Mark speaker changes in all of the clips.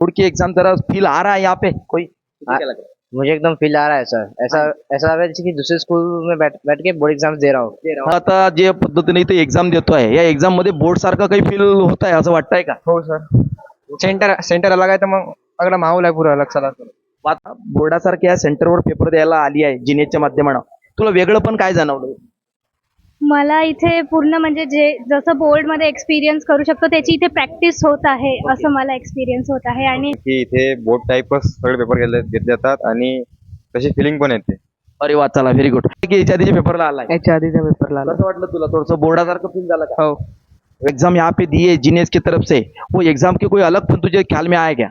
Speaker 1: Board की exam तरह feel आ रहा है यहाँ पे कोई?
Speaker 2: आ-
Speaker 1: क्या लग रहा
Speaker 2: मुझे एकदम फील आ रहा है सर। ऐसा ऐसा लग रहा है जैसे कि दूसरे स्कूल में बैठ बैठ के बोर्ड एग्जाम्स दे रहा हूँ।
Speaker 1: है? आता जे पद्धतीने इथे एक्झाम देतोय या एक्झाम मध्ये बोर्ड सारखं काही फील होत आहे असं वाटतंय का?
Speaker 3: हो सर. सेंटर अलग आहे तर मग अगदी माहोल आहे पुरा लक्षात असतो.
Speaker 1: आता बोर्डासारख्या सेंटरवर पेपर द्यायला आली आहे जिनेच्या माध्यमानं, तुला वेगळं पण काय जाणवलं?
Speaker 4: मला इथे पूर्ण म्हणजे जे जसं बोर्डमध्ये एक्सपिरियन्स करू शकतो त्याची इथे प्रॅक्टिस होत आहे असं मला एक्सपिरियन्स होत आहे. आणि
Speaker 5: की इथे बोर्ड टाईपच सगळे पेपर घेतले जातात आणि तशी फिलिंग पण येते.
Speaker 1: अरे वा, चला व्हेरी गुड. की याच्या आधीच्या पेपरला आलाय,
Speaker 3: याच्या आधीच्या पेपरला
Speaker 1: कसं वाटलं तुला? थोडंसं बोर्डासारखं फील झालं का?
Speaker 3: हो.
Speaker 1: एग्जाम यहाँ पे दिए जीनेस की तरफ से, वो एग्जाम के कोई अलग पण तुझे ख्याल में आया क्या?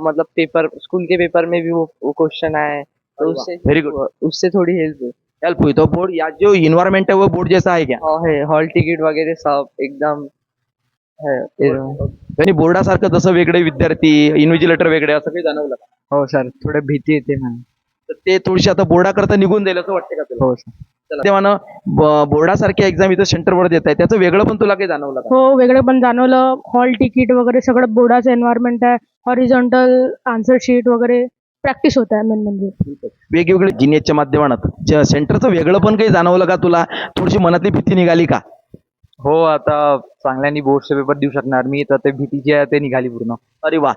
Speaker 3: मतलब पेपर स्कूल के पेपर में भी वो क्वेश्चन आए तो उससे
Speaker 1: वेरी गुड,
Speaker 3: उससे थोड़ी हेल्प
Speaker 1: हेल्प हुई तो बोर्ड या जो इन्वायरमेंट है वो बोर्ड जैसा है क्या?
Speaker 3: है. हॉल तिकीट वगैरे सब एकदम है.
Speaker 1: आणि बोर्डासारखं जसं वेगळे विद्यार्थी इन्व्हिजिलेटर वेगळे असं काही जाणवलं का?
Speaker 3: हो सर. थोडं भीती येते म्हणून.
Speaker 1: तर ते थोडीशी आता बोर्डाकरता निघून जाईल असं वाटतं का तुला?
Speaker 3: हो सर.
Speaker 1: तेव्हा बोर्डासारखी एक्झाम इथं सेंटरवर देत आहे, त्याचं वेगळं पण तुला काही जाणवलं का?
Speaker 6: हो, वेगळं पण जाणवलं. हॉल तिकीट वगैरे सगळं बोर्डाचं एन्व्हायरमेंट आहे. हॉरिझॉन्टल आन्सर शीट वगैरे प्रॅक्टिस होत आहे मेन म्हणजे.
Speaker 1: वेगवेगळे जिनेसच्या माध्यमात सेंटरचं वेगळं पण काही जाणवलं का तुला? थोडीशी मनातली भीती निघाली का?
Speaker 5: हो, आता चांगल्यानी बोर्डचे पेपर देऊ शकणार मी, तर ते भीतीची आहे ते निघाली पूर्ण.
Speaker 1: अरे वा.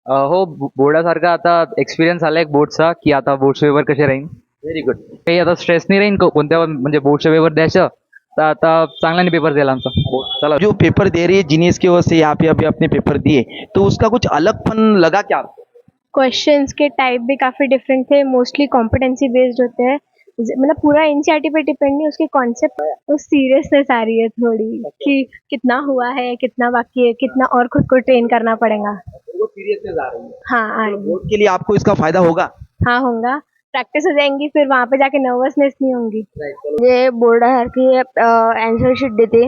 Speaker 5: हो, बोर्डासारखा आता एक्सपिरियन्स आलाय बोर्डचा की आता बोर्डचे पेपर कसे राहील.
Speaker 1: Very good.
Speaker 5: काही आता स्ट्रेस नाही राहील कोणत्या म्हणजे बोर्डचे पेपर द्यायचं, तर आता चांगल्याने पेपर द्यायला आमचा.
Speaker 1: चला, जो पेपर दे रही है जीनियस की ओर से यहाँ पे अभी अपने पेपर दिए, तो उसका कुछ अलग फन लगा क्या आपको?
Speaker 4: क्वेश्चंस के टाइप भी काफ़ी डिफरेंट थे. मोस्टली कॉम्पिटेंसी बेस्ड होते हैं. मतलब पूरा एनसीईआरटी पे डिपेंड नहीं, उसके कॉन्सेप्ट तो सीरियसनेस आ रही है थोड़ी कि कितना हुआ है, कितना बाकी है, कितना और खुद को ट्रेन करना पड़ेगा.
Speaker 1: वो सीरियसनेस आ रही है.
Speaker 4: हाँ आ रही है.
Speaker 1: बोर्ड के लिए आपको इसका फायदा होगा?
Speaker 4: हाँ होगा. प्रैक्टिस हो जाएंगी फिर वहाँ पे जाके नर्वसनेस नहीं होंगी.
Speaker 7: जे बोर्डासारखी अँसर शीट देते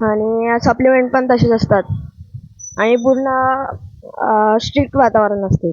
Speaker 7: आणि सप्लिमेंट पण तसेच असतात आणि पूर्ण स्ट्रिक्ट वातावरण असते.